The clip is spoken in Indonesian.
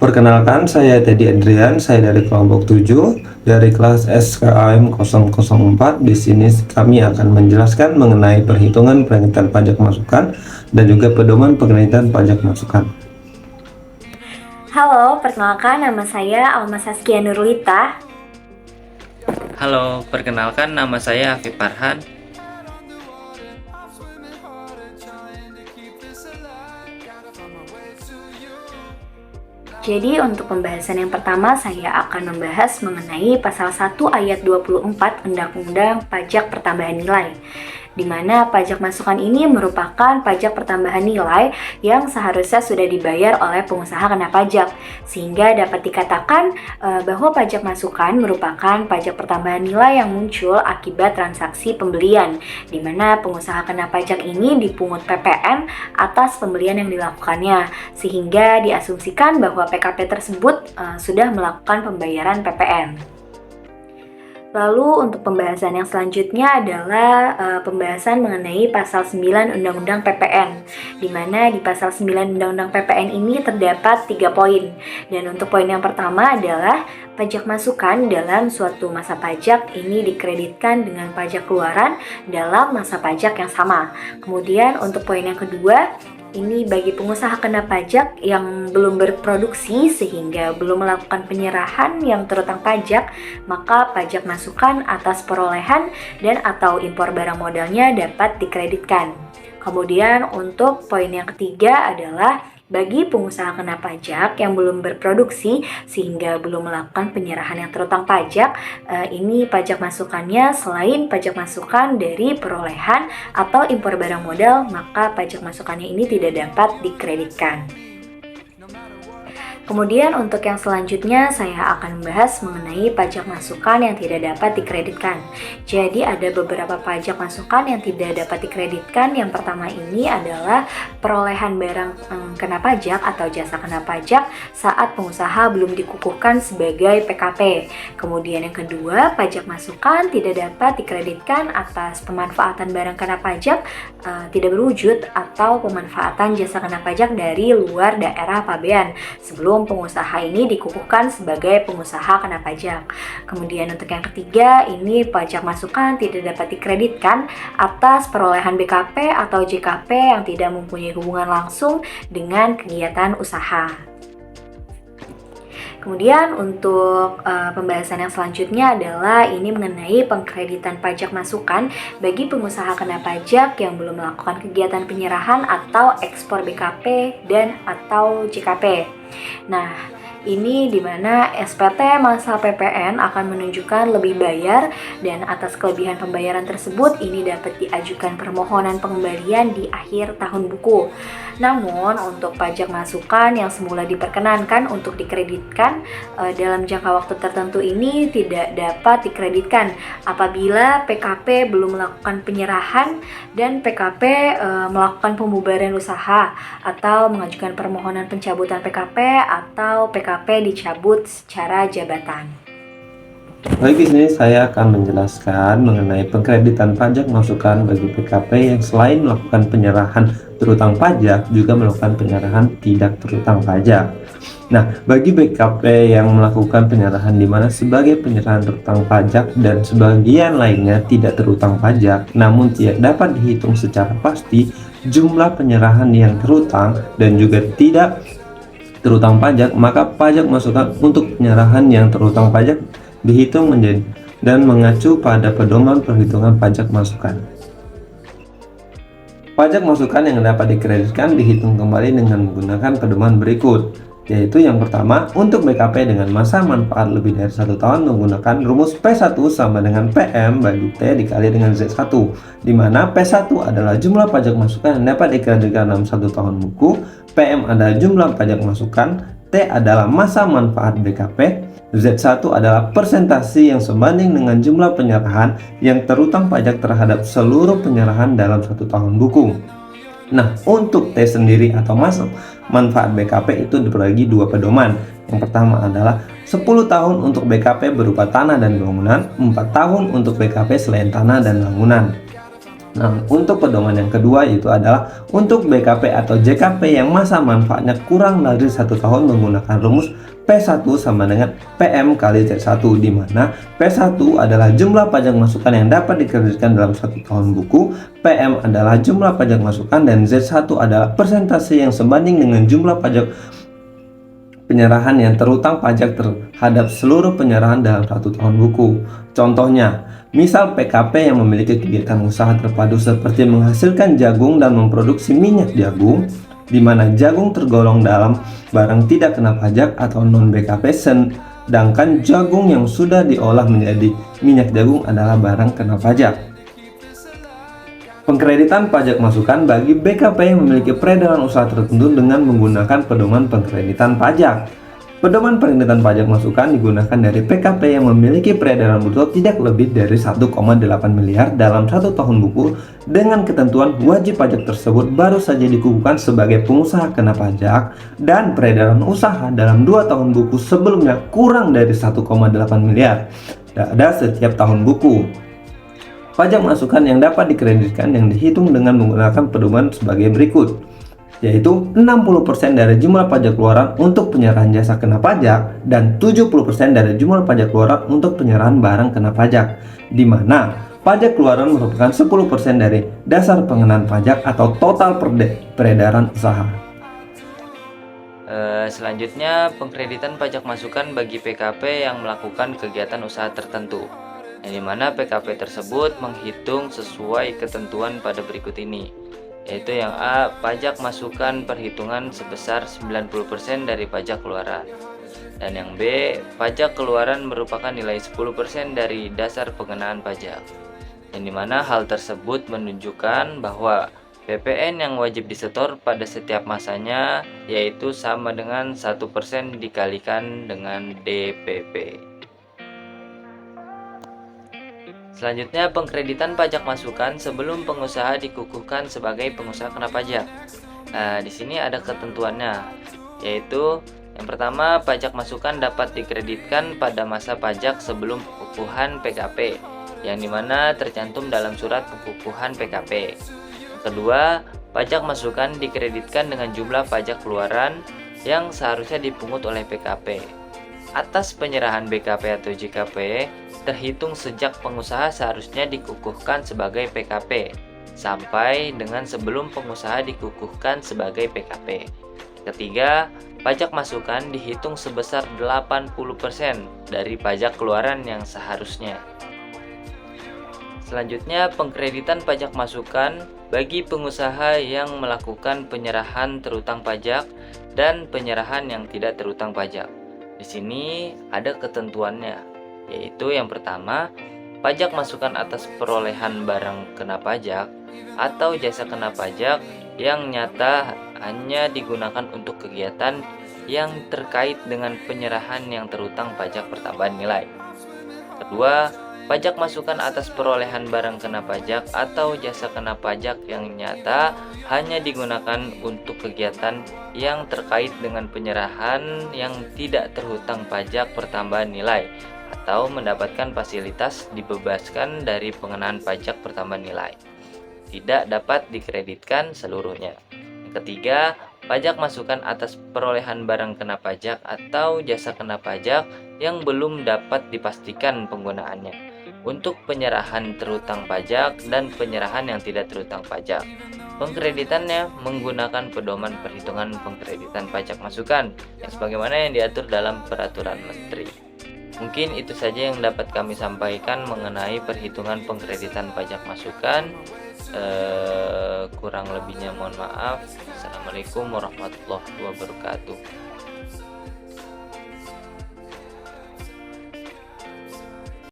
Perkenalkan, saya Teddy Adrian, saya dari kelompok 7 dari kelas SKAM 004. Di sini kami akan menjelaskan mengenai perhitungan pengenaitan pajak masukan dan juga pedoman pengenaitan pajak masukan. Halo, perkenalkan nama saya Alma Saskia Nurlita. Halo, perkenalkan nama saya Afif Farhan. Jadi untuk pembahasan yang pertama saya akan membahas mengenai pasal 1 ayat 24 Undang-Undang Pajak Pertambahan Nilai, di mana pajak masukan ini merupakan pajak pertambahan nilai yang seharusnya sudah dibayar oleh pengusaha kena pajak, sehingga dapat dikatakan bahwa pajak masukan merupakan pajak pertambahan nilai yang muncul akibat transaksi pembelian, di mana pengusaha kena pajak ini dipungut PPN atas pembelian yang dilakukannya, sehingga diasumsikan bahwa PKP tersebut sudah melakukan pembayaran PPN. Lalu untuk pembahasan yang selanjutnya adalah pembahasan mengenai pasal 9 Undang-Undang PPN, di mana di pasal 9 Undang-Undang PPN ini terdapat 3 poin. Dan untuk poin yang pertama adalah pajak masukan dalam suatu masa pajak ini dikreditkan dengan pajak keluaran dalam masa pajak yang sama. Kemudian untuk poin yang kedua, ini bagi pengusaha kena pajak yang belum berproduksi sehingga belum melakukan penyerahan yang terutang pajak, maka pajak masukan atas perolehan dan atau impor barang modalnya dapat dikreditkan. Kemudian untuk poin yang ketiga adalah bagi pengusaha kena pajak yang belum berproduksi sehingga belum melakukan penyerahan yang terutang pajak, ini pajak masukannya selain pajak masukan dari perolehan atau impor barang modal, maka pajak masukannya ini tidak dapat dikreditkan. Kemudian untuk yang selanjutnya saya akan membahas mengenai pajak masukan yang tidak dapat dikreditkan. Jadi ada beberapa pajak masukan yang tidak dapat dikreditkan. Yang pertama ini adalah perolehan barang kena pajak atau jasa kena pajak saat pengusaha belum dikukuhkan sebagai PKP. Kemudian yang kedua, pajak masukan tidak dapat dikreditkan atas pemanfaatan barang kena pajak tidak berwujud atau pemanfaatan jasa kena pajak dari luar daerah pabean sebelum pengusaha ini dikukuhkan sebagai pengusaha kena pajak. Kemudian untuk yang ketiga, ini pajak masukan tidak dapat dikreditkan atas perolehan BKP atau JKP yang tidak mempunyai hubungan langsung dengan kegiatan usaha. Kemudian untuk pembahasan yang selanjutnya adalah ini mengenai pengkreditan pajak masukan bagi pengusaha kena pajak yang belum melakukan kegiatan penyerahan atau ekspor BKP dan atau JKP. Nah, ini di mana SPT masa PPN akan menunjukkan lebih bayar dan atas kelebihan pembayaran tersebut ini dapat diajukan permohonan pengembalian di akhir tahun buku. Namun untuk pajak masukan yang semula diperkenankan untuk dikreditkan dalam jangka waktu tertentu ini tidak dapat dikreditkan apabila PKP belum melakukan penyerahan dan PKP melakukan pembubaran usaha atau mengajukan permohonan pencabutan PKP atau PKP dicabut secara jabatan. Baik, di sini saya akan menjelaskan mengenai pengkreditan pajak masukan bagi PKP yang selain melakukan penyerahan terutang pajak juga melakukan penyerahan tidak terutang pajak. Nah, bagi PKP yang melakukan penyerahan di mana sebagai penyerahan terutang pajak dan sebagian lainnya tidak terutang pajak, namun tidak dapat dihitung secara pasti jumlah penyerahan yang terutang dan juga tidak terutang pajak, maka pajak masukan untuk penyerahan yang terutang pajak dihitung menjadi dan mengacu pada pedoman perhitungan pajak masukan. Pajak masukan yang dapat dikreditkan dihitung kembali dengan menggunakan pedoman berikut, yaitu yang pertama, untuk BKP dengan masa manfaat lebih dari 1 tahun menggunakan rumus P1 sama dengan PM bagi T dikali dengan Z1, di mana P1 adalah jumlah pajak masukan yang dapat dikreditkan dalam 1 tahun buku, PM adalah jumlah pajak masukan, T adalah masa manfaat BKP, Z1 adalah persentase yang sebanding dengan jumlah penyerahan yang terutang pajak terhadap seluruh penyerahan dalam 1 tahun buku. Nah, untuk T sendiri atau masa manfaat BKP itu dibagi 2 pedoman. Yang pertama adalah 10 tahun untuk BKP berupa tanah dan bangunan, 4 tahun untuk BKP selain tanah dan bangunan. Nah, untuk pedoman yang kedua itu adalah untuk BKP atau JKP yang masa manfaatnya kurang dari 1 tahun menggunakan rumus P1 sama dengan PM kali Z1, di mana P1 adalah jumlah pajak masukan yang dapat dikreditkan dalam 1 tahun buku, PM adalah jumlah pajak masukan, dan Z1 adalah persentase yang sebanding dengan jumlah pajak penyerahan yang terutang pajak terhadap seluruh penyerahan dalam 1 tahun buku. Contohnya, misal PKP yang memiliki kegiatan usaha terpadu seperti menghasilkan jagung dan memproduksi minyak jagung, di mana jagung tergolong dalam barang tidak kena pajak atau non-BKP, sedangkan jagung yang sudah diolah menjadi minyak jagung adalah barang kena pajak. Pengkreditan pajak masukan bagi BKP yang memiliki peredaran usaha tertentu dengan menggunakan pedoman pengkreditan pajak. Pedoman pengkreditan pajak masukan digunakan dari PKP yang memiliki peredaran bruto tidak lebih dari 1,8 miliar dalam 1 tahun buku, dengan ketentuan wajib pajak tersebut baru saja dikukuhkan sebagai pengusaha kena pajak, dan peredaran usaha dalam 2 tahun buku sebelumnya kurang dari 1,8 miliar pada setiap tahun buku. Pajak masukan yang dapat dikreditkan yang dihitung dengan menggunakan pedoman sebagai berikut, yaitu 60% dari jumlah pajak keluaran untuk penyerahan jasa kena pajak dan 70% dari jumlah pajak keluaran untuk penyerahan barang kena pajak, di mana pajak keluaran merupakan 10% dari dasar pengenaan pajak atau total peredaran usaha. Selanjutnya, pengkreditan pajak masukan bagi PKP yang melakukan kegiatan usaha tertentu, yang dimana PKP tersebut menghitung sesuai ketentuan pada berikut ini, yaitu yang A, pajak masukan perhitungan sebesar 90% dari pajak keluaran, dan yang B, pajak keluaran merupakan nilai 10% dari dasar pengenaan pajak, yang dimana hal tersebut menunjukkan bahwa PPN yang wajib disetor pada setiap masanya yaitu sama dengan 1% dikalikan dengan DPP. Selanjutnya, pengkreditan pajak masukan sebelum pengusaha dikukuhkan sebagai pengusaha kena pajak. Nah, di sini ada ketentuannya, yaitu yang pertama, pajak masukan dapat dikreditkan pada masa pajak sebelum pengukuhan PKP, yang dimana tercantum dalam surat pengukuhan PKP. Yang kedua, pajak masukan dikreditkan dengan jumlah pajak keluaran yang seharusnya dipungut oleh PKP atas penyerahan BKP atau JKP terhitung sejak pengusaha seharusnya dikukuhkan sebagai PKP sampai dengan sebelum pengusaha dikukuhkan sebagai PKP. Ketiga, pajak masukan dihitung sebesar 80% dari pajak keluaran yang seharusnya. Selanjutnya, pengkreditan pajak masukan bagi pengusaha yang melakukan penyerahan terutang pajak dan penyerahan yang tidak terutang pajak. Di sini ada ketentuannya, yaitu yang pertama, pajak masukan atas perolehan barang kena pajak atau jasa kena pajak yang nyata hanya digunakan untuk kegiatan yang terkait dengan penyerahan yang terutang pajak pertambahan nilai. Kedua, pajak masukan atas perolehan barang kena pajak atau jasa kena pajak yang nyata hanya digunakan untuk kegiatan yang terkait dengan penyerahan yang tidak terhutang pajak pertambahan nilai atau mendapatkan fasilitas dibebaskan dari pengenaan pajak pertambahan nilai, tidak dapat dikreditkan seluruhnya. Yang ketiga, pajak masukan atas perolehan barang kena pajak atau jasa kena pajak yang belum dapat dipastikan penggunaannya untuk penyerahan terutang pajak dan penyerahan yang tidak terutang pajak. Pengkreditannya menggunakan pedoman perhitungan pengkreditan pajak masukan yang sebagaimana yang diatur dalam peraturan menteri. Mungkin itu saja yang dapat kami sampaikan mengenai perhitungan pengkreditan pajak masukan. Kurang lebihnya mohon maaf. Assalamualaikum warahmatullahi wabarakatuh.